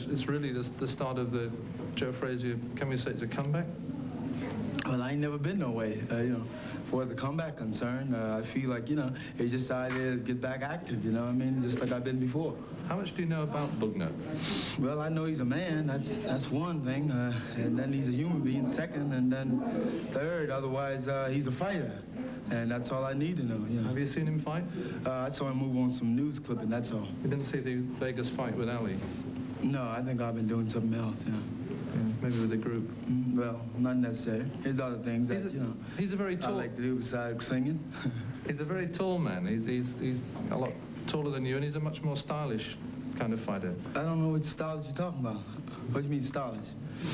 it's really the start of the Joe Frazier, can we say it's a comeback? Well, I ain't never been no way, you know, for the comeback concern. I feel like, you know, it's just the idea is get back active, you know what I mean, just like I've been before. How much do you know about Bugner? Well, I know he's a man, that's one thing, and then he's a human being, second, and then third, otherwise he's a fighter. And that's all I need to know, you know. Have you seen him fight? I saw him move on some news clipping, that's all. You didn't see the Vegas fight with Ali? No, I think I've been doing something else, you know. Maybe with a group. Well, not necessary. There's other things that, you know, he's a very tall, I like to do besides singing. He's a very tall man. He's a lot taller than you, and he's a much more stylish kind of fighter. I don't know what stylish you're talking about. What do you mean stylish?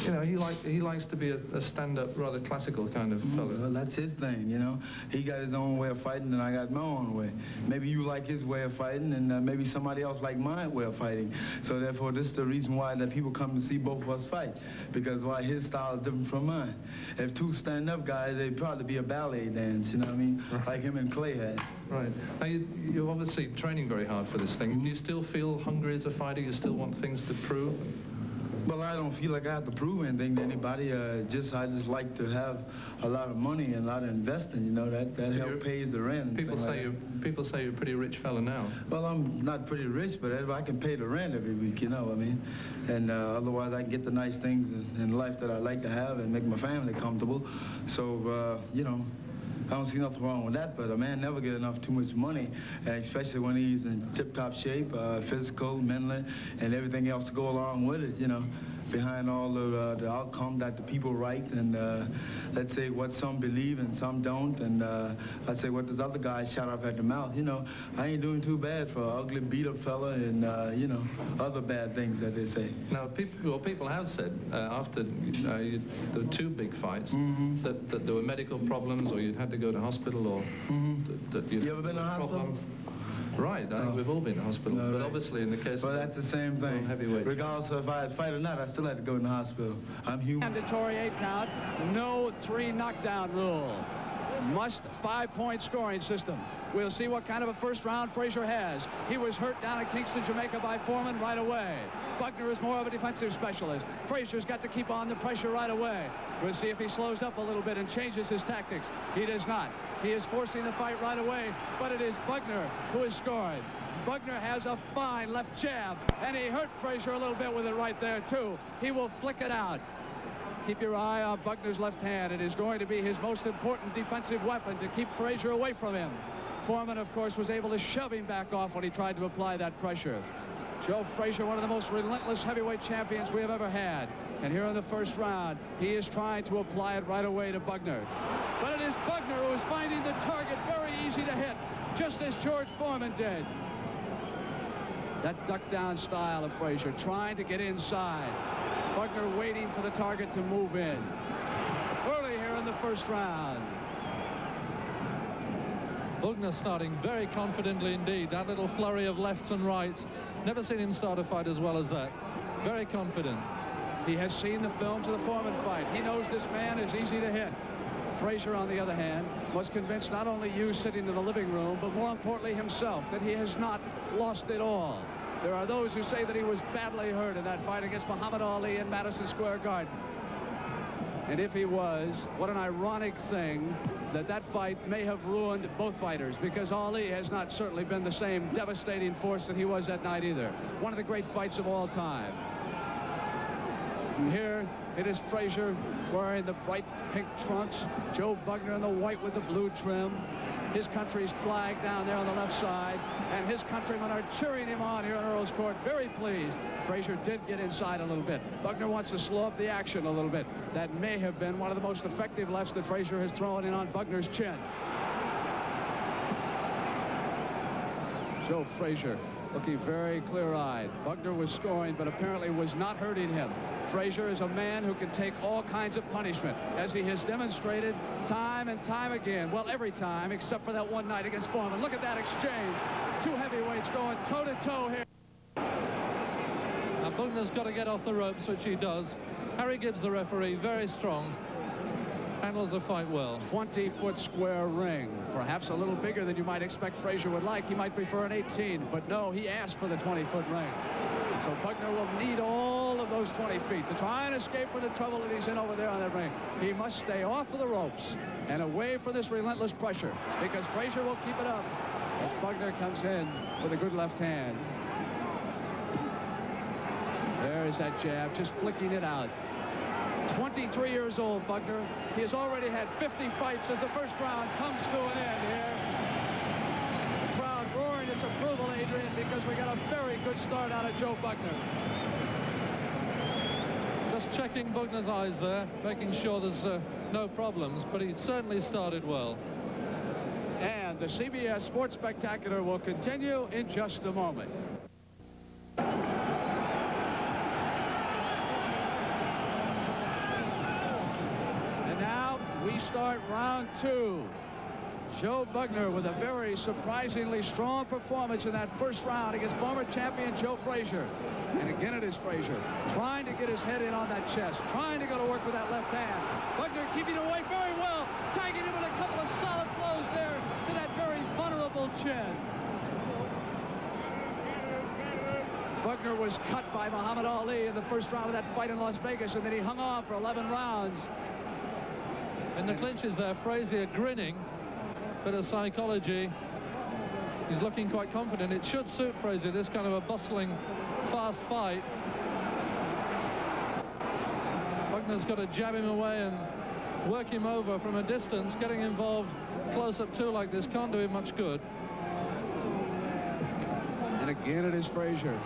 You know, he likes to be a stand-up, rather classical kind of fellow. Well, that's his thing, you know. He got his own way of fighting, and I got my own way. Maybe you like his way of fighting, and maybe somebody else like my way of fighting. So therefore, this is the reason why that people come to see both of us fight, because why his style is different from mine. If two stand-up guys, they'd probably be a ballet dance, you know what I mean? Right. Like him and Clay had. Right. Now, you're obviously training very hard for this thing. Do you still feel hungry as a fighter? You still want things to prove? Well, I don't feel like I have to prove anything to anybody. I just like to have a lot of money and a lot of investing. You know, that help pays the rent. People say you're a pretty rich fella now. Well, I'm not pretty rich, but I can pay the rent every week. You know what I mean? And otherwise, I can get the nice things in life that I like to have and make my family comfortable. So you know, I don't see nothing wrong with that, but a man never get enough too much money, especially when he's in tip-top shape, physical, mentally, and everything else to go along with it, you know, behind all the outcome that the people write, and let's say what some believe and some don't, and let's say what this other guy shot off at the mouth. You know, I ain't doing too bad for an ugly, beat-up fella and, you know, other bad things that they say. Now, people have said after the two big fights that there were medical problems, or you'd had to go to hospital, or that you ever been to hospital? Right, I think we've all been to hospital, but right. Obviously in the case well, that's the same thing. Heavyweight. Regardless of if I had fight or not, I still had to go in the hospital. I'm human. Mandatory 8 count, no 3 knockdown rule. Must 5-point scoring system. We'll see what kind of a first round Frazier has. He was hurt down in Kingston, Jamaica by Foreman right away. Bugner is more of a defensive specialist. Frazier's got to keep on the pressure right away. We'll see if he slows up a little bit and changes his tactics. He does not. He is forcing the fight right away, but it is Bugner who is scoring. Bugner has a fine left jab, and he hurt Frazier a little bit with it right there, too. He will flick it out. Keep your eye on Bugner's left hand. It is going to be his most important defensive weapon to keep Frazier away from him. Foreman, of course, was able to shove him back off when he tried to apply that pressure. Joe Frazier, one of the most relentless heavyweight champions we have ever had. And here in the first round, he is trying to apply it right away to Bugner. But it is Bugner who is finding the target very easy to hit, just as George Foreman did. That duck-down style of Frazier, trying to get inside. Bugner waiting for the target to move in. Early here in the first round. Bugner starting very confidently indeed. That little flurry of lefts and rights. Never seen him start a fight as well as that. Very confident. He has seen the films of the Foreman fight. He knows this man is easy to hit. Frazier, on the other hand, was convinced not only you sitting in the living room, but more importantly himself, that he has not lost it all. There are those who say that he was badly hurt in that fight against Muhammad Ali in Madison Square Garden. And if he was, what an ironic thing that that fight may have ruined both fighters, because Ali has not certainly been the same devastating force that he was that night either. One of the great fights of all time. And here it is Frazier wearing the bright pink trunks, Joe Bugner in the white with the blue trim. His country's flag down there on the left side, and his countrymen are cheering him on here in Earl's Court, very pleased. Frazier did get inside a little bit. Bugner wants to slow up the action a little bit. That may have been one of the most effective lefts that Frazier has thrown in on Bugner's chin. Joe Frazier looking very clear-eyed. Bugner was scoring, but apparently was not hurting him. Frazier is a man who can take all kinds of punishment, as he has demonstrated time and time again. Well, every time, except for that one night against Foreman. Look at that exchange. Two heavyweights going toe-to-toe here. Now, Bugner's got to get off the ropes, which he does. Harry Gibbs, the referee, very strong. Handles the fight well. 20-foot square ring. Perhaps a little bigger than you might expect Frazier would like. He might prefer an 18, but no, he asked for the 20-foot ring. So Bugner will need all those 20 feet to try and escape from the trouble that he's in over there on that ring. He must stay off of the ropes and away from this relentless pressure, because Frazier will keep it up as Bugner comes in with a good left hand. There's that jab, just flicking it out. 23 years old, Bugner. He has already had 50 fights as the first round comes to an end here. The crowd roaring its approval, Adrian, because we got a very good start out of Joe Bugner. Just checking Bugner's eyes there, making sure there's no problems, but he certainly started well. And the CBS Sports Spectacular will continue in just a moment. We start round two. Joe Bugner with a very surprisingly strong performance in that first round against former champion Joe Frazier. And again it is Frazier trying to get his head in on that chest, trying to go to work with that left hand. Bugner keeping away very well, tagging him with a couple of solid blows there to that very vulnerable chin. Bugner was cut by Muhammad Ali in the first round of that fight in Las Vegas, and then he hung on for 11 rounds. In the clinches there, Frazier grinning. Bit of psychology. He's looking quite confident. It should suit Frazier, this kind of a bustling, fast fight. Bugner's got to jab him away and work him over from a distance. Getting involved close up too like this can't do him much good. And again it is Frazier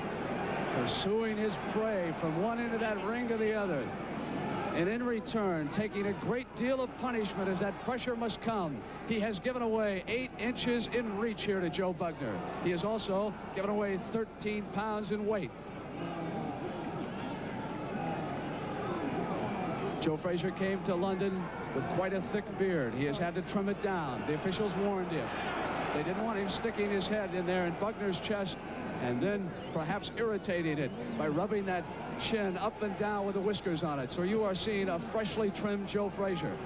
pursuing his prey from one end of that ring to the other. And in return, taking a great deal of punishment as that pressure must come. He has given away 8 inches in reach here to Joe Bugner. He has also given away 13 pounds in weight. Joe Frazier came to London with quite a thick beard. He has had to trim it down. The officials warned him. They didn't want him sticking his head in there in Bugner's chest and then perhaps irritating it by rubbing that chin up and down with the whiskers on it. So you are seeing a freshly trimmed Joe Frazier,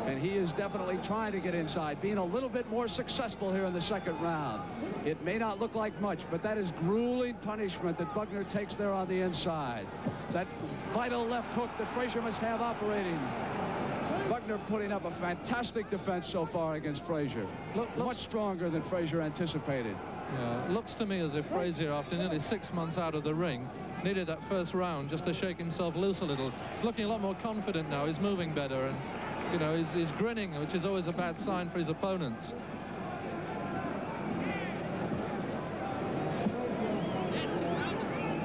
and he is definitely trying to get inside, being a little bit more successful here in the second round. It may not look like much, but that is grueling punishment that Bugner takes there on the inside. That vital left hook that Frazier must have operating. Bugner putting up a fantastic defense so far against Frazier. Much stronger than Frazier anticipated. Yeah, it looks to me as if Frazier, after nearly 6 months out of the ring, needed that first round just to shake himself loose a little. He's looking a lot more confident now. He's moving better, and you know, he's grinning, which is always a bad sign for his opponents.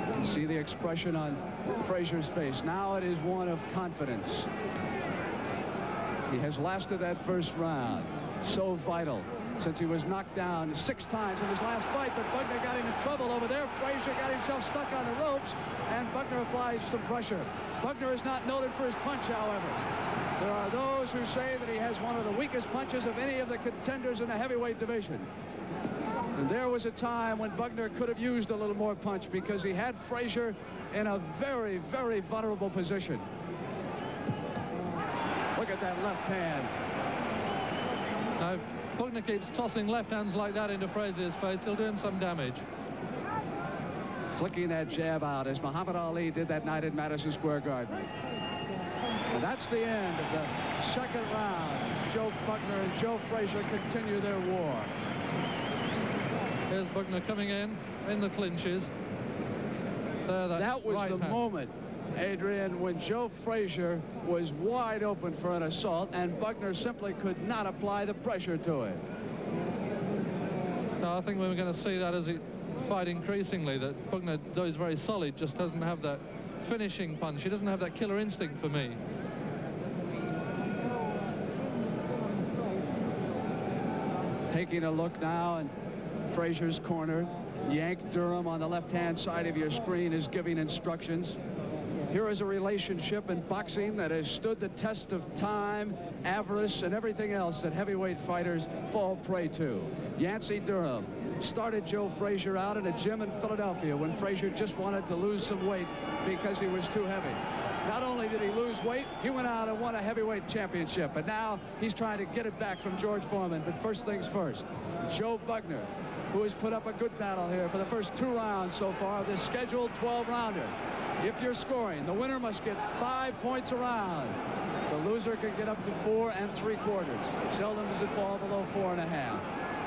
You can see the expression on Frazier's face. Now it is one of confidence. He has lasted that first round. So vital, since he was knocked down 6 times in his last fight, but Bugner got him in trouble over there. Frazier got himself stuck on the ropes, and Bugner applies some pressure. Bugner is not noted for his punch, however. There are those who say that he has one of the weakest punches of any of the contenders in the heavyweight division. And there was a time when Bugner could have used a little more punch because he had Frazier in a very, very vulnerable position. Look at that left hand. Now, if Bugner keeps tossing left hands like that into Frazier's face, he'll do him some damage. Flicking that jab out as Muhammad Ali did that night at Madison Square Garden. And that's the end of the second round. Joe Bugner and Joe Frazier continue their war. Here's Bugner coming in the clinches. That was the moment, Adrian, when Joe Frazier was wide open for an assault, and Bugner simply could not apply the pressure to it. No, I think we're going to see that as it fight increasingly, that Bugner, though he's very solid, just doesn't have that finishing punch. He doesn't have that killer instinct for me. Taking a look now in Frazier's corner, Yank Durham on the left-hand side of your screen is giving instructions. Here is a relationship in boxing that has stood the test of time, avarice, and everything else that heavyweight fighters fall prey to. Yancey Durham started Joe Frazier out in a gym in Philadelphia when Frazier just wanted to lose some weight because he was too heavy. Not only did he lose weight, he went out and won a heavyweight championship. And now he's trying to get it back from George Foreman. But first things first, Joe Bugner, who has put up a good battle here for the first 2 rounds so far of this scheduled 12-rounder. If you're scoring, the winner must get 5 points a round. The loser can get up to 4 3/4. Seldom does it fall below 4 1/2.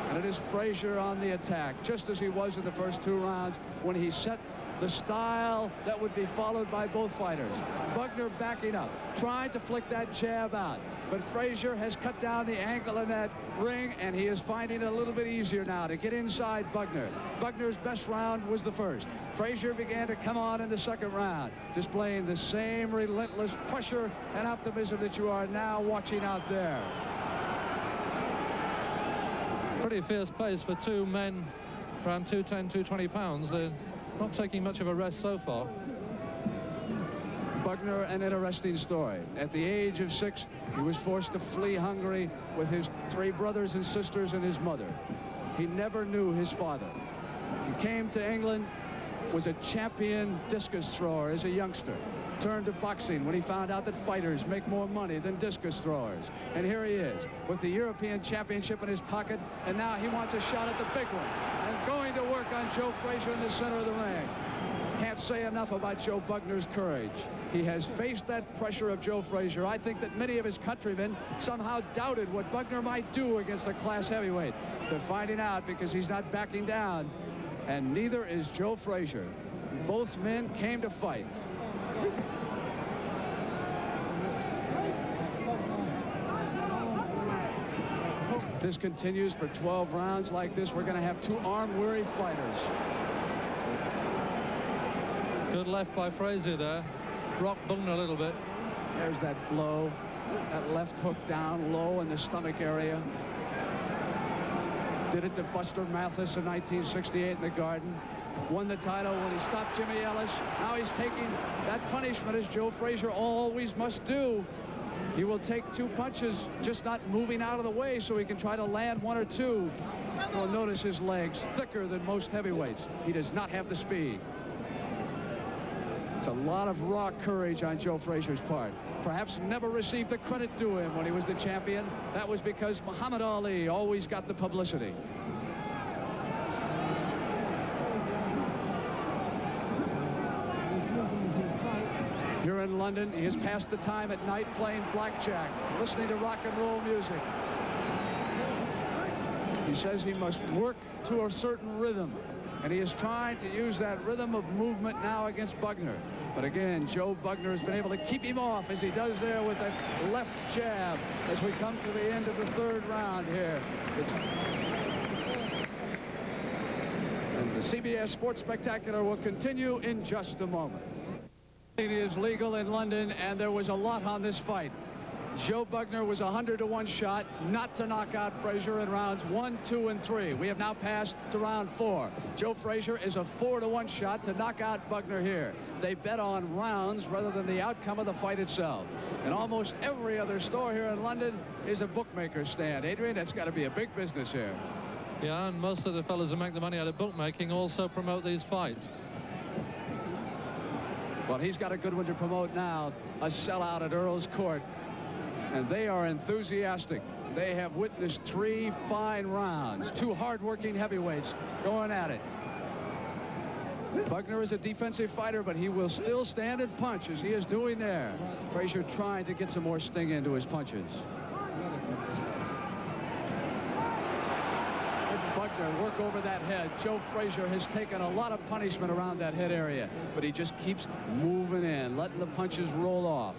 And it is Frazier on the attack, just as he was in the first 2 rounds when he set the style that would be followed by both fighters. Bugner backing up, trying to flick that jab out. But Frazier has cut down the ankle in that ring, and he is finding it a little bit easier now to get inside Bugner. Bugner's best round was the first. Frazier began to come on in the second round, displaying the same relentless pressure and optimism that you are now watching out there. Pretty fierce pace for 2 men around 210, 220 pounds. They're not taking much of a rest so far. Bugner, an interesting story. At the age of 6, he was forced to flee Hungary with his 3 brothers and sisters and his mother. He never knew his father. He came to England, was a champion discus thrower as a youngster. Turned to boxing when he found out that fighters make more money than discus throwers. And here he is with the European Championship in his pocket, and now he wants a shot at the big one and going to work on Joe Frazier in the center of the ring. Can't say enough about Joe Bugner's courage. He has faced that pressure of Joe Frazier. I think that many of his countrymen somehow doubted what Bugner might do against a class heavyweight. They're finding out because he's not backing down, and neither is Joe Frazier. Both men came to fight. If this continues for 12 rounds like this, we're going to have 2 arm-weary fighters. Good left by Frazier there. Rocked Bugner a little bit. There's that blow. That left hook down low in the stomach area. Did it to Buster Mathis in 1968 in the Garden. Won the title when he stopped Jimmy Ellis. Now he's taking that punishment, as Joe Frazier always must do. He will take 2 punches, just not moving out of the way so he can try to land 1 or 2. You'll notice his legs thicker than most heavyweights. He does not have the speed. It's a lot of raw courage on Joe Frazier's part. Perhaps never received the credit due him when he was the champion. That was because Muhammad Ali always got the publicity. Here in London, he has passed the time at night playing blackjack, listening to rock and roll music. He says he must work to a certain rhythm, and he is trying to use that rhythm of movement now against Bugner. But again, Joe Bugner has been able to keep him off, as he does there with that left jab as we come to the end of the 3rd round here. And the CBS Sports Spectacular will continue in just a moment. It is legal in London, and there was a lot on this fight. Joe Bugner was 100-to-1 shot not to knock out Frazier in rounds 1, 2, and 3. We have now passed to round 4. Joe Frazier is a 4-to-1 shot to knock out Bugner here. They bet on rounds rather than the outcome of the fight itself. And almost every other store here in London is a bookmaker stand. Adrian, that's got to be a big business here. Yeah, and most of the fellas who make the money out of bookmaking also promote these fights. Well, he's got a good one to promote now, a sellout at Earl's Court. And they are enthusiastic. They have witnessed 3 fine rounds, 2 hard-working heavyweights going at it. Bugner is a defensive fighter, but he will still stand and punch, as he is doing there. Frazier trying to get some more sting into his punches. Bugner work over that head. Joe Frazier has taken a lot of punishment around that head area, but he just keeps moving in, letting the punches roll off.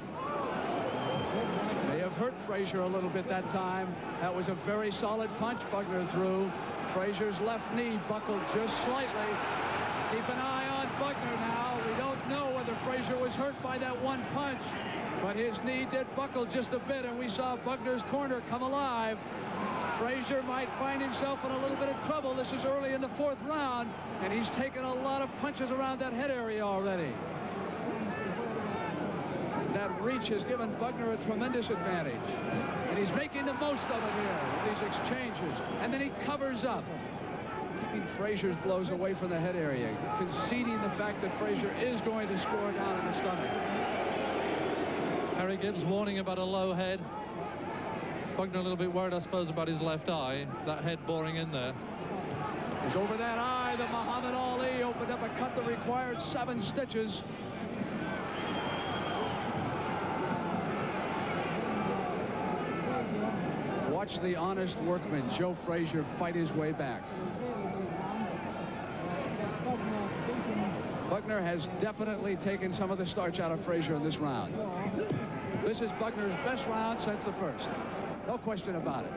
They have hurt Frazier a little bit that time. That was a very solid punch Bugner threw. Frazier's left knee buckled just slightly. Keep an eye on Bugner now. We don't know whether Frazier was hurt by that one punch, but his knee did buckle just a bit, and we saw Bugner's corner come alive. Frazier might find himself in a little bit of trouble. This is early in the 4th round, and he's taken a lot of punches around that head area already. That reach has given Bugner a tremendous advantage, and he's making the most of it here with these exchanges. And then he covers up, keeping Frazier's blows away from the head area, conceding the fact that Frazier is going to score down in the stomach. Harry Gibbs warning about a low head. Bugner a little bit worried, I suppose, about his left eye. That head boring in there. It's over that eye that Muhammad Ali opened up a cut that required 7 stitches. watch the honest workman, Joe Frazier, fight his way back. Bugner has definitely taken some of the starch out of Frazier in this round. This is Bugner's best round since the first. No question about it.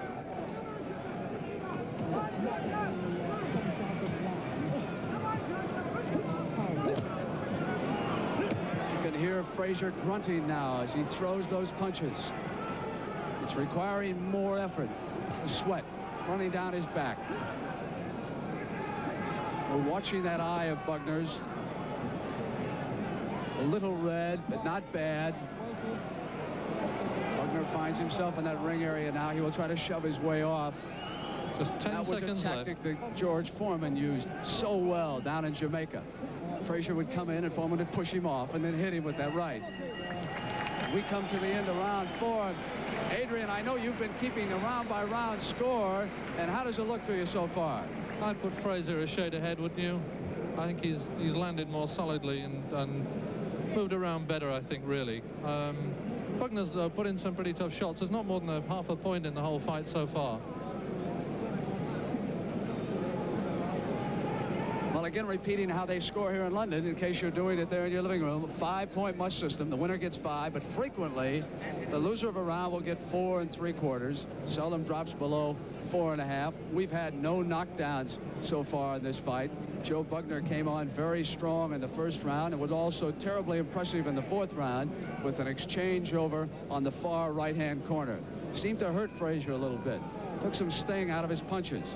You can hear Frazier grunting now as he throws those punches. It's requiring more effort. Sweat running down his back. We're watching that eye of Bugner's. A little red, but not bad. Bugner finds himself in that ring area now. He will try to shove his way off. Just 10 seconds left. That was a tactic that George Foreman used so well down in Jamaica. Frazier would come in and Foreman would push him off and then hit him with that right. We come to the end of round 4. Adrian, I know you've been keeping a round-by-round score, and how does it look to you so far? I'd put Frazier a shade ahead, wouldn't you? I think he's landed more solidly and moved around better, I think, really. Bugner's put in some pretty tough shots. There's not more than half a point in the whole fight so far. Well, again, repeating how they score here in London, in case you're doing it there in your living room. 5-point must system. The winner gets 5, but frequently the loser of a round will get 4 3/4. Seldom drops below 4.5. We've had no knockdowns so far in this fight. Joe Bugner came on very strong in the first round and was also terribly impressive in the 4th round with an exchange over on the far right-hand corner. Seemed to hurt Frazier a little bit. Took some sting out of his punches.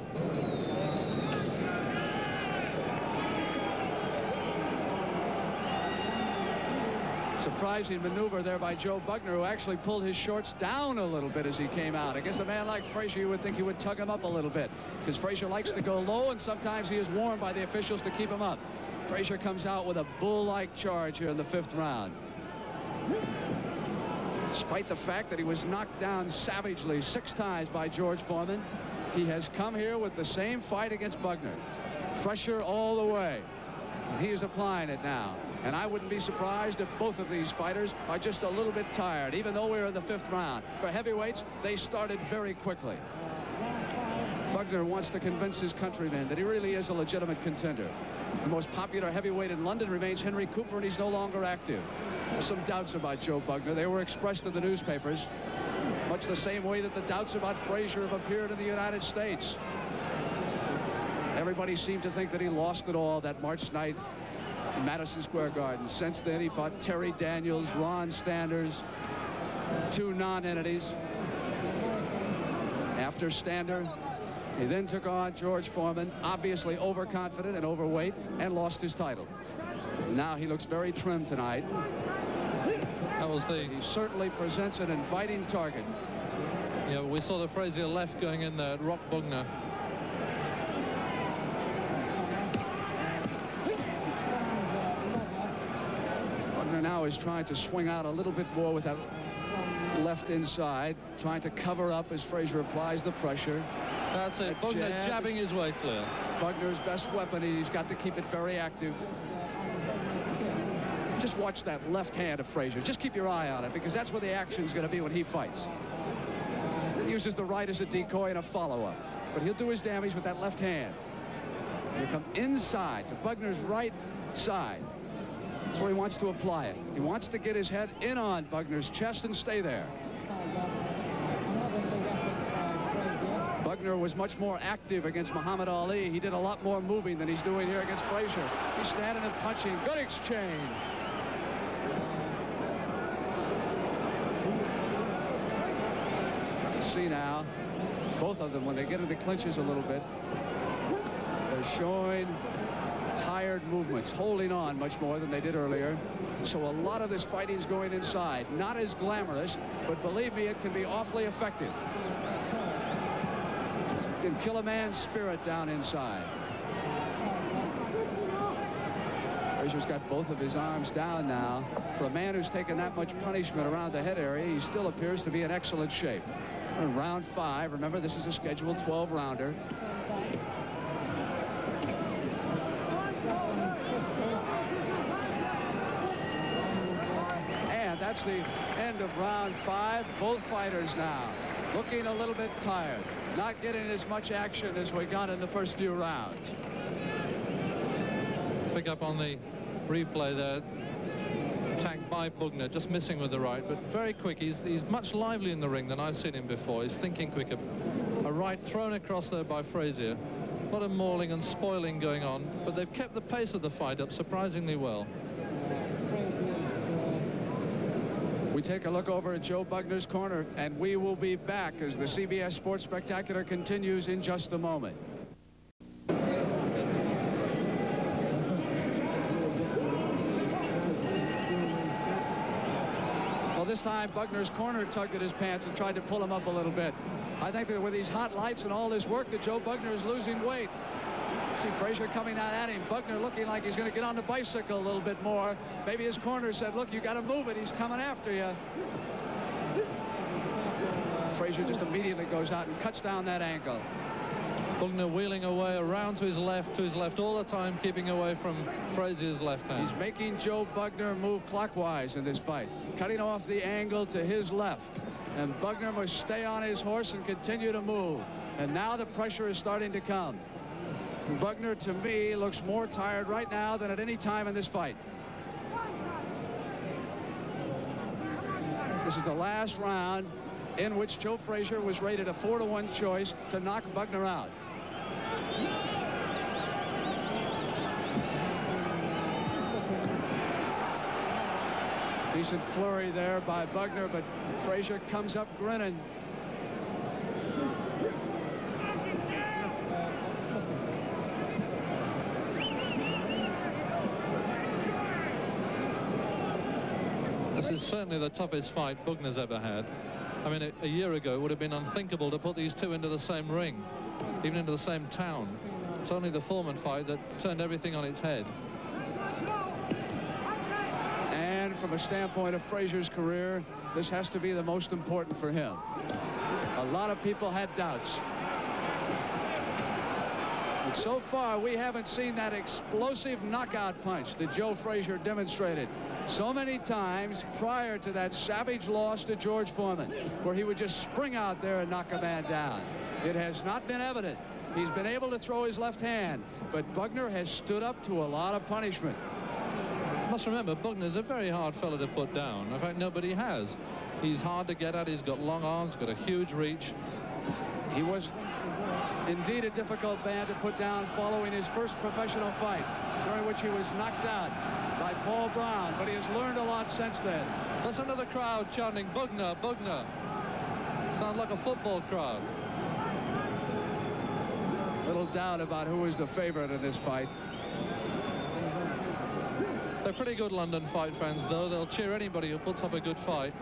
Surprising maneuver there by Joe Bugner, who actually pulled his shorts down a little bit as he came out. Against a man like Frazier, you would think he would tug him up a little bit, because Frazier likes to go low, and sometimes he is warned by the officials to keep him up. Frazier comes out with a bull-like charge here in the 5th round. Despite the fact that he was knocked down savagely 6 times by George Foreman, he has come here with the same fight against Bugner. Pressure all the way. And he is applying it now. And I wouldn't be surprised if both of these fighters are just a little bit tired, even though we're in the 5th round. For heavyweights, they started very quickly. Bugner wants to convince his countrymen that he really is a legitimate contender. The most popular heavyweight in London remains Henry Cooper, and he's no longer active. There's some doubts about Joe Bugner. They were expressed in the newspapers, much the same way that the doubts about Frazier have appeared in the United States. Everybody seemed to think that he lost it all that March night in Madison Square Garden. Since then, he fought Terry Daniels, Ron Standers, 2 non-entities. After Stander, he then took on George Foreman, obviously overconfident and overweight, and lost his title. Now he looks very trim tonight. He certainly presents an inviting target. Yeah, we saw the Frazier left going in there, Rock Bugner. Now is trying to swing out a little bit more with that left inside, trying to cover up as Frazier applies the pressure. That's it. Bugner jabbing his way clear. Bugner's best weapon. He's got to keep it very active. Just watch that left hand of Frazier. Just keep your eye on it, because that's where the action's going to be when he fights. He uses the right as a decoy and a follow-up, but he'll do his damage with that left hand. He'll come inside to Bugner's right side. That's where he wants to apply it. He wants to get his head in on Bugner's chest and stay there. Bugner was much more active against Muhammad Ali. He did a lot more moving than he's doing here against Frazier. He's standing and punching. Good exchange. You see now, both of them, when they get into clinches a little bit, they're showing tired movements, holding on much more than they did earlier. So a lot of this fighting is going inside. Not as glamorous, but believe me, it can be awfully effective. It can kill a man's spirit down inside. Frazier's got both of his arms down now. For a man who's taken that much punishment around the head area, he still appears to be in excellent shape. We're in round 5. Remember, this is a scheduled 12-rounder. That's the end of round 5. Both fighters now looking a little bit tired, not getting as much action as we got in the first few rounds. Pick up on the replay there. Attacked by Bugner, just missing with the right, but very quick. He's much lively in the ring than I've seen him before. He's thinking quicker. A right thrown across there by Frazier. A lot of mauling and spoiling going on, but they've kept the pace of the fight up surprisingly well. We take a look over at Joe Bugner's corner, and we will be back as the CBS Sports Spectacular continues in just a moment. Well, this time Bugner's corner tugged at his pants and tried to pull him up a little bit. I think that with these hot lights and all this work that Joe Bugner is losing weight. See Frazier coming out at him. Bugner looking like he's going to get on the bicycle a little bit more. Maybe his corner said, look, you got to move it. He's coming after you. Frazier just immediately goes out and cuts down that ankle. Bugner wheeling away around to his left all the time, keeping away from Frazier's left hand. He's making Joe Bugner move clockwise in this fight, cutting off the angle to his left. And Bugner must stay on his horse and continue to move. And now the pressure is starting to come. Bugner, to me, looks more tired right now than at any time in this fight. This is the last round in which Joe Frazier was rated a 4-to-1 choice to knock Bugner out. Decent flurry there by Bugner, but Frazier comes up grinning. This is certainly the toughest fight Bugner's ever had. I mean, a year ago, it would have been unthinkable to put these two into the same ring, even into the same town. It's only the Foreman fight that turned everything on its head. And from a standpoint of Frazier's career, this has to be the most important for him. A lot of people had doubts. But so far, we haven't seen that explosive knockout punch that Joe Frazier demonstrated so many times prior to that savage loss to George Foreman, where he would just spring out there and knock a man down. It has not been evident. He's been able to throw his left hand, but Bugner has stood up to a lot of punishment. You must remember, Bugner's a very hard fellow to put down. In fact, nobody has. He's hard to get at. He's got long arms, got a huge reach. He was indeed a difficult man to put down following his first professional fight, during which he was knocked out by Paul Brown, but he has learned a lot since then. Listen to the crowd chanting, Bugner, Bugner. Sounds like a football crowd. Little doubt about who is the favorite in this fight. They're pretty good London fight fans, though. They'll cheer anybody who puts up a good fight.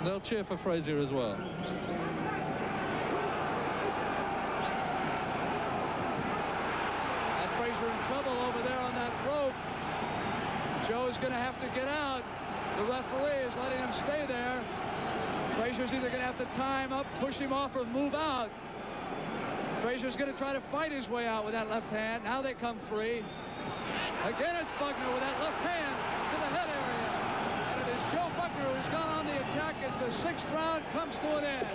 They'll cheer for Frazier as well. And Frazier in trouble over there on that rope. Joe's going to have to get out. The referee is letting him stay there. Frazier's either going to have to tie him up, push him off, or move out. Frazier's going to try to fight his way out with that left hand. Now they come free. Again, it's Bugner with that left hand to the head area. And it is Joe Bugner who's gone on the attack as the 6th round comes to an end.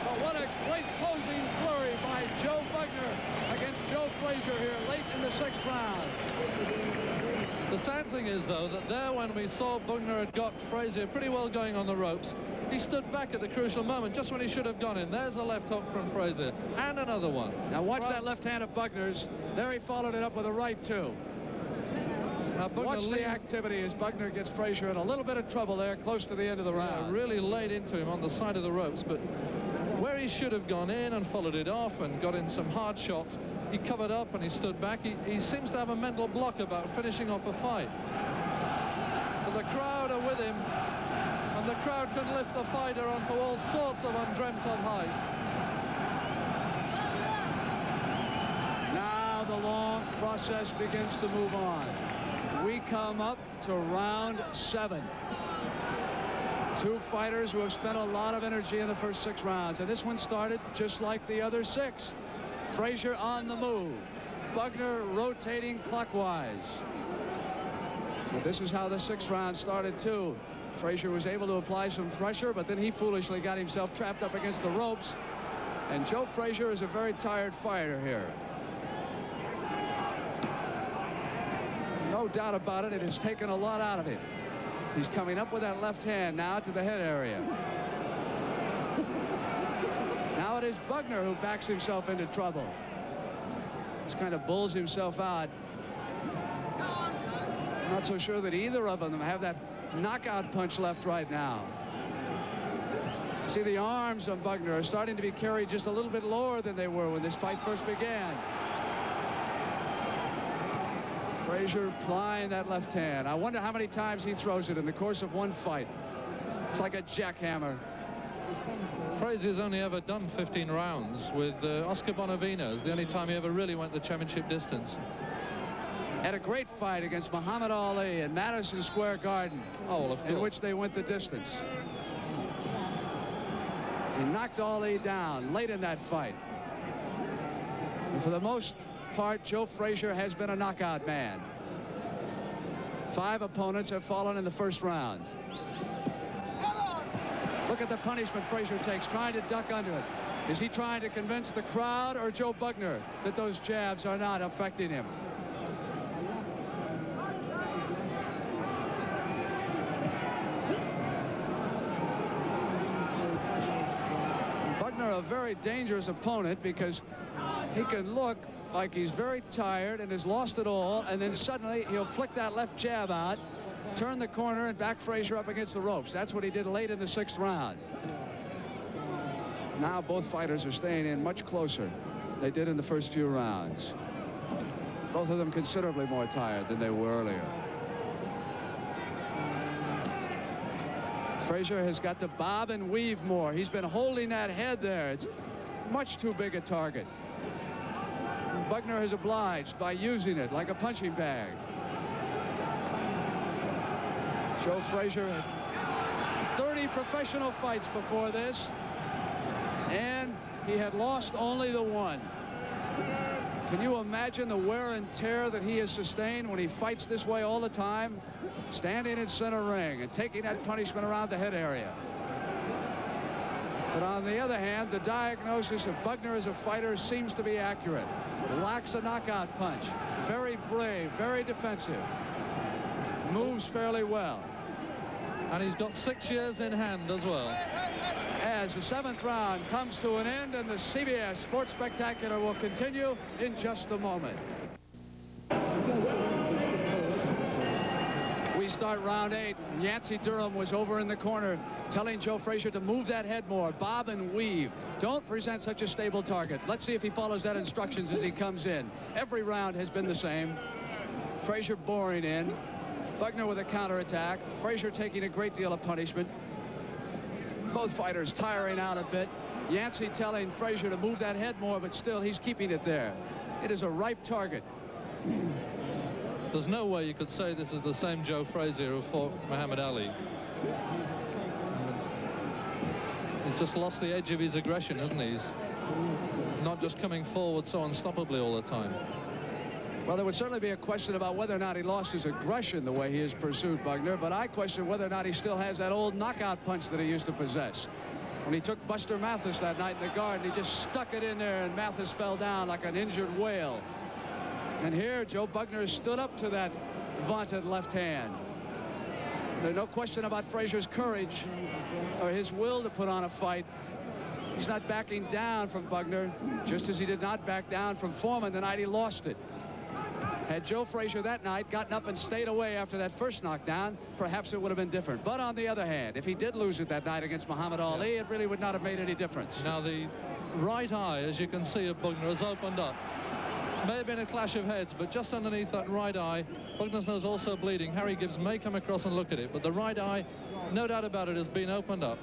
But what a great closing flurry by Joe Bugner against Joe Frazier here late in the 6th round. The sad thing is, though, that there when we saw Bugner had got Frazier pretty well going on the ropes, he stood back at the crucial moment, just when he should have gone in. There's a left hook from Frazier, and another one. Now watch that left hand of Bugner's. There he followed it up with a right, too. Now watch the activity as Bugner gets Frazier in a little bit of trouble there, close to the end of the round. Really laid into him on the side of the ropes, but where he should have gone in and followed it off and got in some hard shots, he covered up and he stood back. He seems to have a mental block about finishing off a fight. But the crowd are with him, and the crowd can lift the fighter onto all sorts of undreamt of heights. Now the long process begins to move on. We come up to round 7. Two fighters who have spent a lot of energy in the first 6 rounds, and this one started just like the other 6. Frazier on the move, Bugner rotating clockwise. But this is how the 6th round started too. Frazier was able to apply some pressure, but then he foolishly got himself trapped up against the ropes, And Joe Frazier is a very tired fighter here. No doubt about it. It has taken a lot out of him. He's coming up with that left hand now to the head area. Now it is Bugner who backs himself into trouble. Just kind of bulls himself out. I'm not so sure that either of them have that knockout punch left right now. See, the arms of Bugner are starting to be carried just a little bit lower than they were when this fight first began. Frazier applying that left hand. I wonder how many times he throws it in the course of one fight. It's like a jackhammer. Frazier's only ever done 15 rounds with Oscar Bonavino. It's the only time he ever really went the championship distance. Had a great fight against Muhammad Ali in Madison Square Garden. Oh, well, of course. In which they went the distance. He knocked Ali down late in that fight. And for the most part, Joe Frazier has been a knockout man. 5 opponents have fallen in the first round. Look at the punishment Frazier takes, trying to duck under it. Is he trying to convince the crowd or Joe Bugner that those jabs are not affecting him? Bugner, a very dangerous opponent, because he can look like he's very tired and has lost it all, and then suddenly he'll flick that left jab out, turn the corner, and back Frazier up against the ropes. That's what he did late in the 6th round. Now both fighters are staying in much closer than they did in the first few rounds. Both of them considerably more tired than they were earlier. Frazier has got to bob and weave more. He's been holding that head there. It's much too big a target. Bugner has obliged by using it like a punching bag. Joe Frazier had 30 professional fights before this, and he had lost only the one. Can you imagine the wear and tear that he has sustained when he fights this way all the time, standing in center ring and taking that punishment around the head area? But on the other hand, the diagnosis of Bugner as a fighter seems to be accurate. Lacks a knockout punch. Very brave, very defensive. Moves fairly well. And he's got 6 years in hand as well. As the 7th round comes to an end, and the CBS Sports Spectacular will continue in just a moment. We start round 8. Yancey Durham was over in the corner telling Joe Frazier to move that head more, bob and weave. Don't present such a stable target. Let's see if he follows that instructions as he comes in. Every round has been the same. Frazier boring in. Bugner with a counterattack. Frazier taking a great deal of punishment. Both fighters tiring out a bit. Yancey telling Frazier to move that head more, but still he's keeping it there. It is a ripe target. There's no way you could say this is the same Joe Frazier who fought Muhammad Ali. He's just lost the edge of his aggression, hasn't he? He's not just coming forward so unstoppably all the time. Well, there would certainly be a question about whether or not he lost his aggression the way he has pursued Bugner, but I question whether or not he still has that old knockout punch that he used to possess. When he took Buster Mathis that night in the Garden, he just stuck it in there, and Mathis fell down like an injured whale. And here, Joe Bugner stood up to that vaunted left hand. There's no question about Frazier's courage or his will to put on a fight. He's not backing down from Bugner, just as he did not back down from Foreman the night he lost it. Had Joe Frazier that night gotten up and stayed away after that first knockdown, perhaps it would have been different. But on the other hand, if he did lose it that night against Muhammad Ali, it really would not have made any difference. Now, the right eye, as you can see, of Bugner has opened up. May have been a clash of heads, but just underneath that right eye, Bugner's nose also bleeding. Harry Gibbs may come across and look at it, but the right eye, no doubt about it, has been opened up.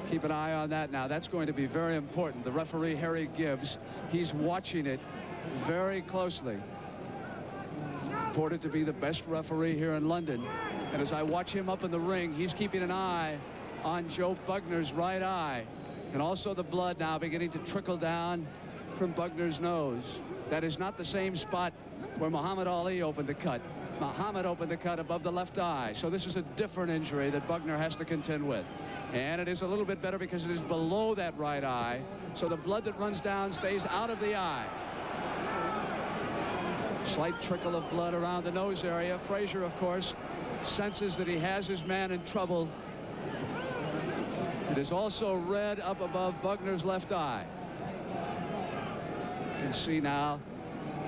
Keep an eye on that now. That's going to be very important. The referee, Harry Gibbs, he's watching it very closely. Reported to be the best referee here in London. And as I watch him up in the ring, he's keeping an eye on Joe Bugner's right eye. And also the blood now beginning to trickle down from Bugner's nose. That is not the same spot where Muhammad Ali opened the cut. Muhammad opened the cut above the left eye. So this is a different injury that Bugner has to contend with. And it is a little bit better because it is below that right eye. So the blood that runs down stays out of the eye. Slight trickle of blood around the nose area. Frazier, of course, senses that he has his man in trouble. It is also red up above Bugner's left eye. You can see now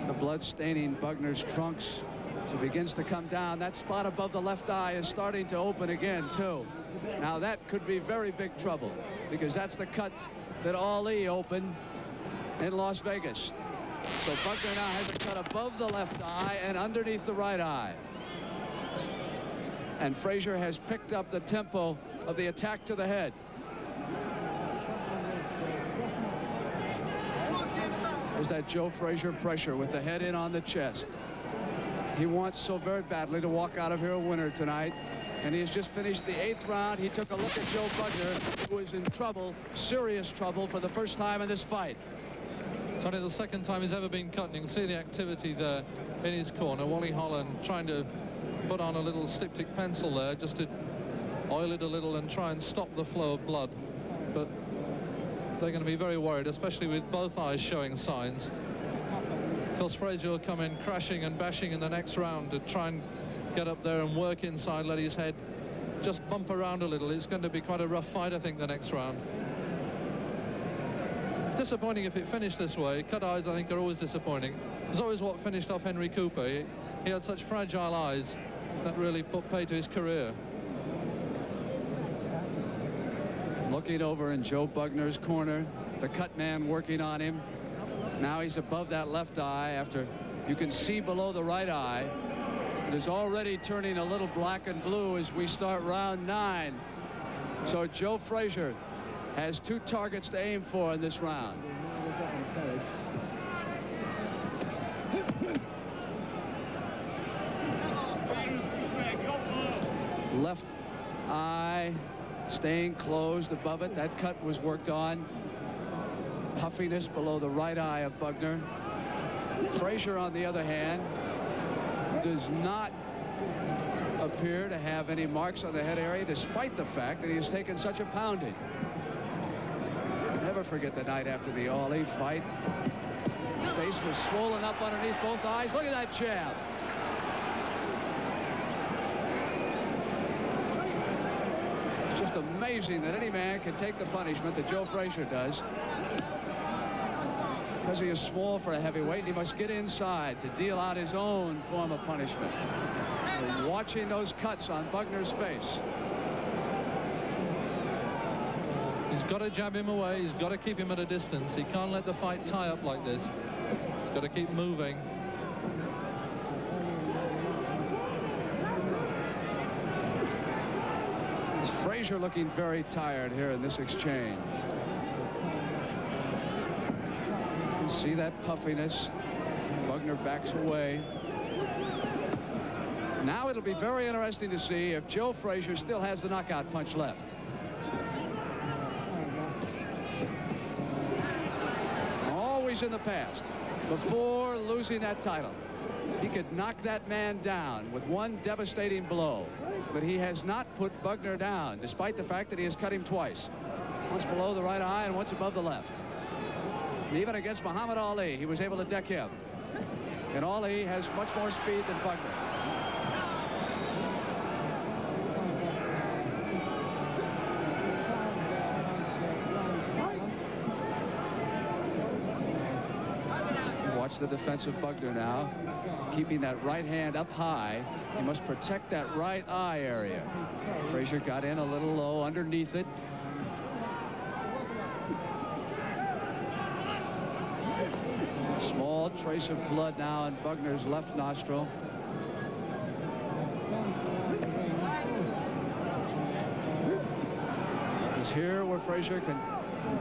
the blood staining Bugner's trunks. As it begins to come down, that spot above the left eye is starting to open again, too. Now, that could be very big trouble, because that's the cut that Ali opened in Las Vegas. So Bugner now has a cut above the left eye and underneath the right eye. And Frazier has picked up the tempo of the attack to the head. There's that Joe Frazier pressure with the head in on the chest. He wants so very badly to walk out of here a winner tonight. And he has just finished the 8th round. He took a look at Joe Bugner, who is in trouble, serious trouble, for the first time in this fight. It's only the second time he's ever been cut. And you can see the activity there in his corner. Wally Holland trying to put on a little styptic pencil there just to oil it a little and try and stop the flow of blood. But they're going to be very worried, especially with both eyes showing signs. Of course, Frazier will come in crashing and bashing in the next round to try and get up there and work inside, let his head just bump around a little. It's going to be quite a rough fight, I think, the next round. Disappointing if it finished this way. Cut eyes, I think, are always disappointing. It's always what finished off Henry Cooper. He had such fragile eyes that really put pay to his career. Looking over in Joe Bugner's corner, the cut man working on him. Now he's above that left eye after you can see below the right eye. It is already turning a little black and blue as we start round 9. So Joe Frazier has 2 targets to aim for in this round. Left eye staying closed above it. That cut was worked on. Puffiness below the right eye of Bugner. Frazier, on the other hand, does not appear to have any marks on the head area, despite the fact that he has taken such a pounding. Never forget the night after the Ali fight. His face was swollen up underneath both eyes. Look at that jab. It's just amazing that any man can take the punishment that Joe Frazier does. Because he is small for a heavyweight, he must get inside to deal out his own form of punishment. So watching those cuts on Bugner's face. He's got to jab him away. He's got to keep him at a distance. He can't let the fight tie up like this. He's got to keep moving. Is Frazier looking very tired here in this exchange? You can see that puffiness. Bugner backs away. Now it'll be very interesting to see if Joe Frazier still has the knockout punch left. Always in the past, before losing that title, he could knock that man down with one devastating blow. But he has not put Bugner down, despite the fact that he has cut him twice. Once below the right eye and once above the left. Even against Muhammad Ali, he was able to deck him. And Ali has much more speed than Bugner. Watch the defensive Bugner now, keeping that right hand up high. He must protect that right eye area. Frazier got in a little low underneath it. Small trace of blood now in Bugner's left nostril. He's here where Frazier can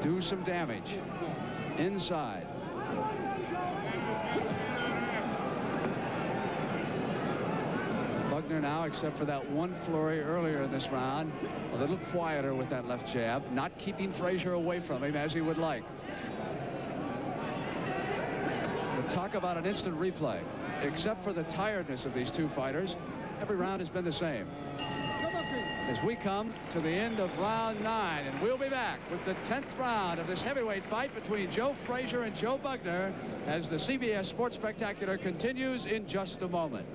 do some damage. Inside. Bugner now, except for that one flurry earlier in this round, a little quieter with that left jab, not keeping Frazier away from him as he would like. But talk about an instant replay. except for the tiredness of these two fighters, every round has been the same. As we come to the end of round 9, and we'll be back with the 10th round of this heavyweight fight between Joe Frazier and Joe Bugner as the CBS Sports Spectacular continues in just a moment.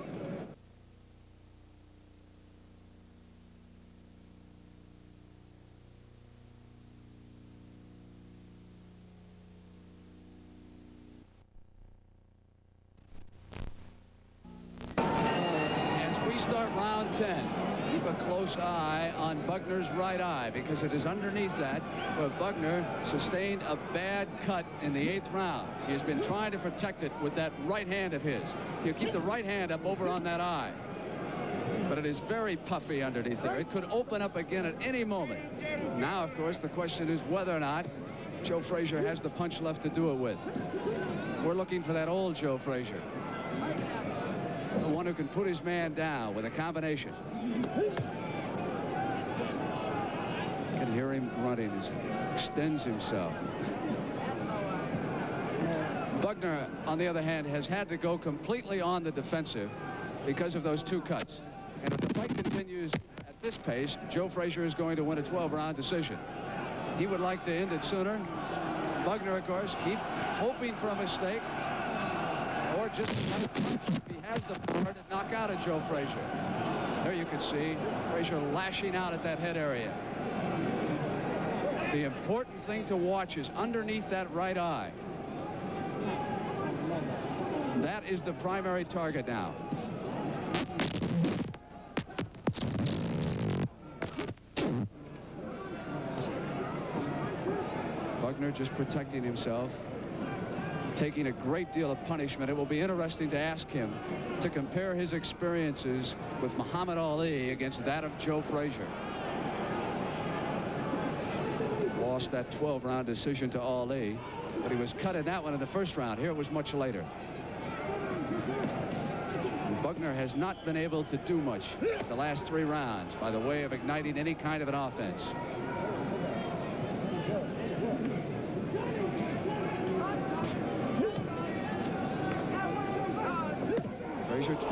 Start round 10. Keep a close eye on Bugner's right eye because it is underneath that where Bugner sustained a bad cut in the 8th round. He has been trying to protect it with that right hand of his. He'll keep the right hand up over on that eye. But it is very puffy underneath there. It could open up again at any moment. Now, of course, the question is whether or not Joe Frazier has the punch left to do it with. We're looking for that old Joe Frazier. The one who can put his man down with a combination. You can hear him grunting as he extends himself. Bugner, on the other hand, has had to go completely on the defensive because of those 2 cuts. And if the fight continues at this pace, Joe Frazier is going to win a 12-round decision. He would like to end it sooner. Bugner, of course, keep hoping for a mistake. Or just he has the power to knock out a Joe Frazier. There you can see Frazier lashing out at that head area. The important thing to watch is underneath that right eye. That is the primary target now. Bugner just protecting himself, taking a great deal of punishment. It will be interesting to ask him to compare his experiences with Muhammad Ali against that of Joe Frazier. Lost that 12-round decision to Ali, but he was cut in that one in the 1st round. Here it was much later. And Bugner has not been able to do much the last 3 rounds by the way of igniting any kind of an offense.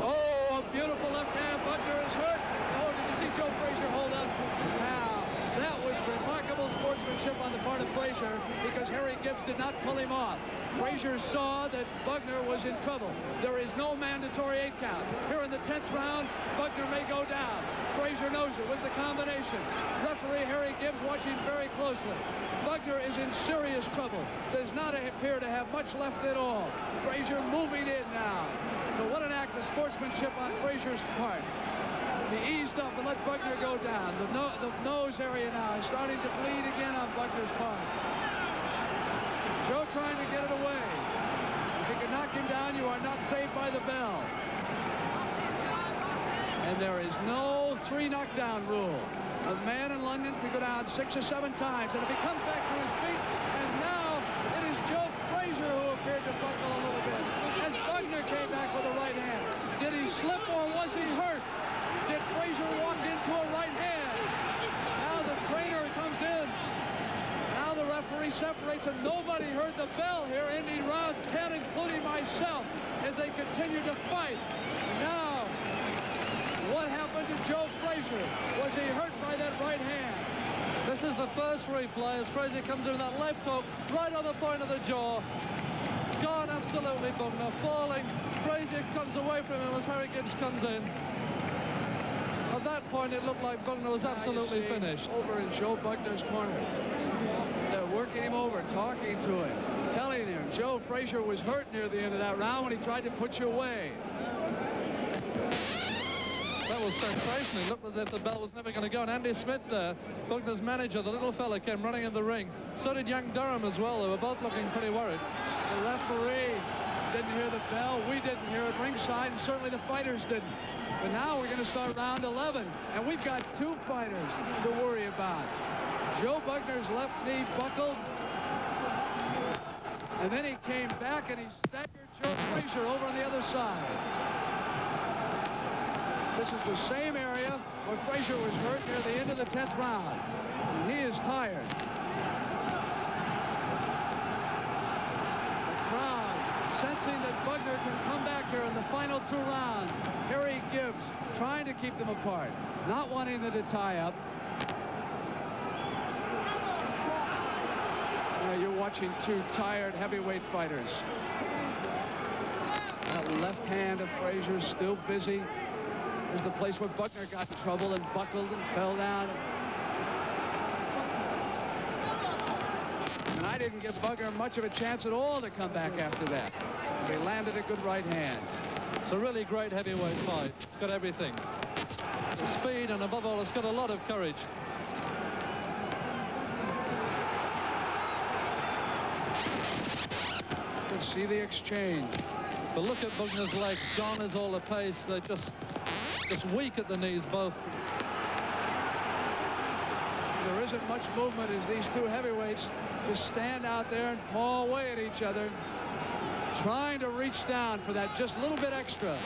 Oh, a beautiful left hand. Bugner is hurt. Oh, did you see Joe Frazier hold up? Now, that was remarkable sportsmanship on the part of Frazier because Harry Gibbs did not pull him off. Frazier saw that Bugner was in trouble. There is no mandatory 8 count. Here in the 10th round, Bugner may go down. Frazier knows it with the combination. Referee Harry Gibbs watching very closely. Bugner is in serious trouble. Does not appear to have much left at all. Frazier moving in now. But what an act of sportsmanship on Frazier's part. He eased up and let Bugner go down. The nose area now is starting to bleed again on Bugner's part. Joe trying to get it away. If he can knock him down, you are not saved by the bell. And there is no 3 knockdown rule. A man in London could go down 6 or 7 times, and if he comes back to his feet, and now it is Joe Frazier who appeared to buckle a little bit as Bugner came back with a right hand. Did he slip or was he hurt? Did Frazier walk into a right hand? Now the trainer comes in. Now the referee separates, and nobody heard the bell here ending round 10, including myself, as they continue to fight. Now, what happened to Joe Frazier? Was he hurt by that right hand? This is the first replay as Frazier comes in with that left hook right on the point of the jaw. Gone absolutely, Bugner falling. Frazier comes away from him as Harry Gibbs comes in. At that point, it looked like Bugner was absolutely finished. Over in Joe Bugner's corner. They're working him over, talking to him, telling him Joe Frazier was hurt near the end of that round when he tried to put you away. That was sensational. It looked as if the bell was never going to go. And Andy Smith there, Bugner's manager, the little fella, came running in the ring. So did young Durham as well. They were both looking pretty worried. The referee didn't hear the bell. We didn't hear it ringside, and certainly the fighters didn't. But now we're going to start round 11, and we've got 2 fighters to worry about. Joe Bugner's left knee buckled, and then he came back and he staggered Joe Frazier over on the other side. This is the same area where Frazier was hurt near the end of the 10th round. And he is tired. The crowd sensing that Bugner can come back here in the final 2 rounds. Harry Gibbs trying to keep them apart, not wanting them to tie up. You're watching 2 tired heavyweight fighters. That left hand of Frazier still busy. There's the place where Bugner got in trouble and buckled and fell down. And I didn't give Bugner much of a chance at all to come back after that. He landed a good right hand. It's a really great heavyweight fight. It's got everything. The speed, and above all, it's got a lot of courage. You can see the exchange. But look at Bugner's legs. Gone is all the pace. They're just weak at the knees, both. There isn't much movement as these 2 heavyweights just stand out there and paw away at each other, trying to reach down for that just little bit extra.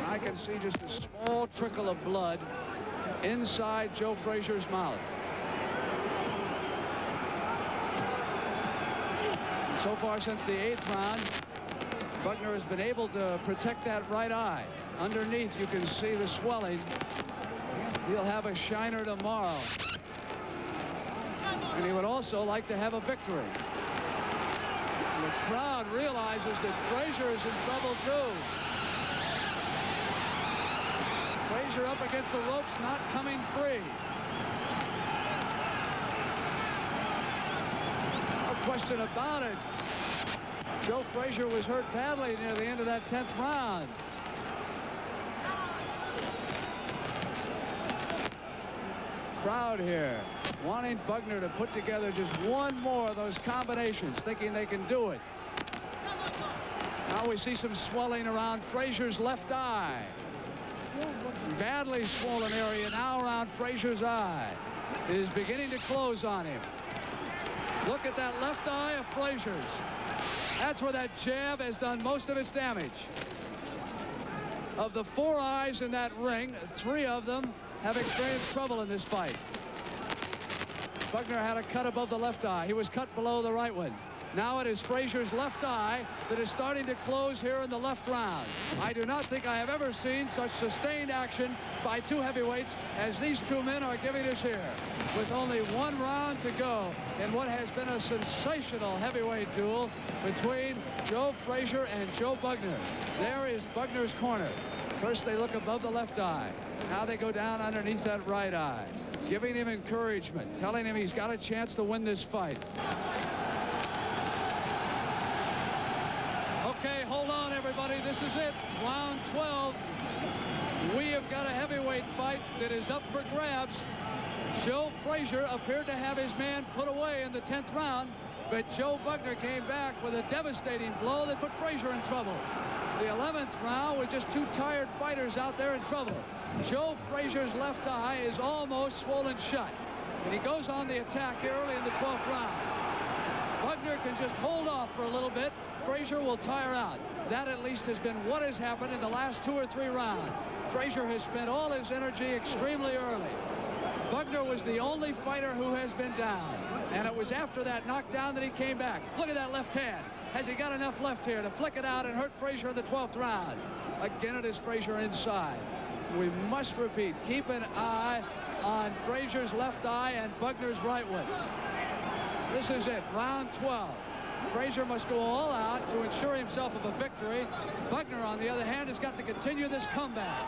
I can see just a small trickle of blood inside Joe Frazier's mouth. So far since the 8th round, Bugner has been able to protect that right eye. Underneath, you can see the swelling. He'll have a shiner tomorrow. And he would also like to have a victory. The crowd realizes that Frazier is in trouble too. Frazier up against the ropes, not coming free. No question about it. Joe Frazier was hurt badly near the end of that 10th round. Crowd here wanting Bugner to put together just one more of those combinations, thinking they can do it. Now we see some swelling around Frazier's left eye. Badly swollen area now around Frazier's eye. It is beginning to close on him. Look at that left eye of Frazier's. That's where that jab has done most of its damage. Of the 4 eyes in that ring, 3 of them have experienced trouble in this fight. Bugner had a cut above the left eye. He was cut below the right one. Now it is Frazier's left eye that is starting to close here in the left round. I do not think I have ever seen such sustained action by 2 heavyweights as these 2 men are giving us here. With only 1 round to go in what has been a sensational heavyweight duel between Joe Frazier and Joe Bugner. There is Bugner's corner. First they look above the left eye. Now they go down underneath that right eye, giving him encouragement, telling him he's got a chance to win this fight. Okay, hold on, everybody. This is it. Round 12. We have got a heavyweight fight that is up for grabs. Joe Frazier appeared to have his man put away in the 10th round, but Joe Bugner came back with a devastating blow that put Frazier in trouble. The 11th round with just 2 tired fighters out there in trouble. Joe Frazier's left eye is almost swollen shut, and he goes on the attack here early in the 12th round. Bugner can just hold off for a little bit. Frazier will tire out. That at least has been what has happened in the last 2 or 3 rounds. Frazier has spent all his energy extremely early. Bugner was the only fighter who has been down, and it was after that knockdown that he came back. Look at that left hand. Has he got enough left here to flick it out and hurt Frazier in the 12th round? Again, it is Frazier inside. We must repeat, keep an eye on Frazier's left eye and Bugner's right one. This is it, round 12. Frazier must go all out to ensure himself of a victory. Bugner, on the other hand, has got to continue this comeback.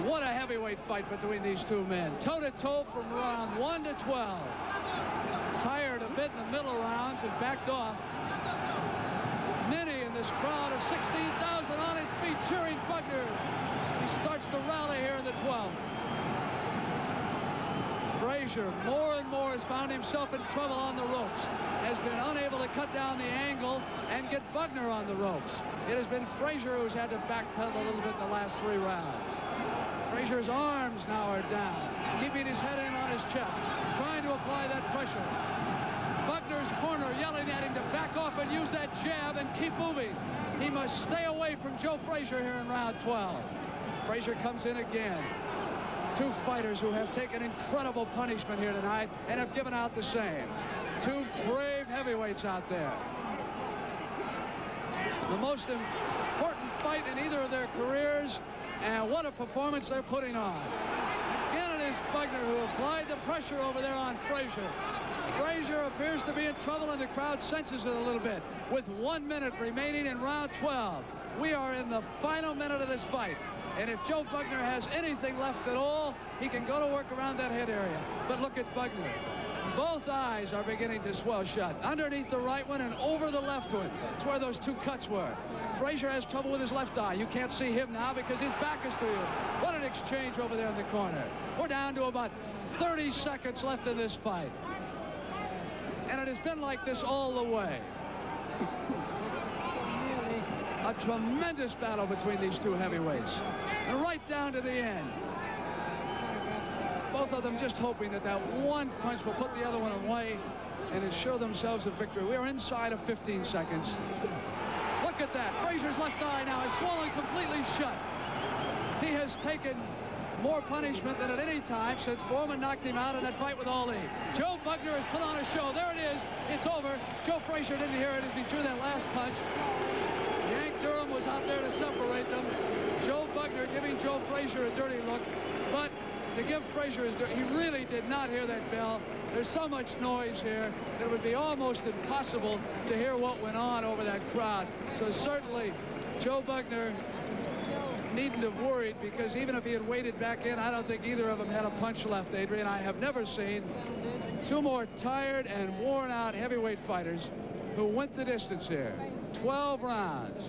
What a heavyweight fight between these 2 men. Toe-to-toe from round 1 to 12. Tired a bit in the middle rounds and backed off. Many in this crowd of 16,000 on its feet cheering Bugner as he starts to rally here in the 12th. Frazier more and more has found himself in trouble on the ropes, has been unable to cut down the angle and get Bugner on the ropes. It has been Frazier who's had to backpedal a little bit in the last 3 rounds. Frazier's arms now are down, keeping his head in on his chest, trying to apply that pressure. Bugner's corner yelling at him to back off and use that jab and keep moving. He must stay away from Joe Frazier here in round 12. Frazier comes in again. 2 fighters who have taken incredible punishment here tonight and have given out the same. Two brave heavyweights out there. The most important fight in either of their careers, and what a performance they're putting on. Again, it is Bugner who applied the pressure over there on Frazier. Frazier appears to be in trouble, and the crowd senses it a little bit. With 1 minute remaining in round 12, we are in the final minute of this fight. And if Joe Bugner has anything left at all, he can go to work around that head area. But look at Bugner. Both eyes are beginning to swell shut. Underneath the right one and over the left one. That's where those two cuts were. Frazier has trouble with his left eye. You can't see him now because his back is to you. What an exchange over there in the corner. We're down to about 30 seconds left in this fight. And it has been like this all the way. A tremendous battle between these two heavyweights. And right down to the end. Both of them just hoping that that one punch will put the other one away and ensure themselves a victory. We are inside of 15 seconds. Look at that. Frazier's left eye now is swollen completely shut. He has taken more punishment than at any time since Foreman knocked him out in that fight with Ali. Joe Bugner has put on a show. There it is. It's over. Joe Frazier didn't hear it as he threw that last punch. Yank Durham was out there to separate them. Joe Bugner giving Joe Frazier a dirty look. But to give Frazier his dirty, he really did not hear that bell. There's so much noise here that it would be almost impossible to hear what went on over that crowd. So certainly Joe Bugner needn't have worried, because even if he had waded back in, I don't think either of them had a punch left, Adrian. I have never seen two more tired and worn out heavyweight fighters who went the distance here. 12 rounds.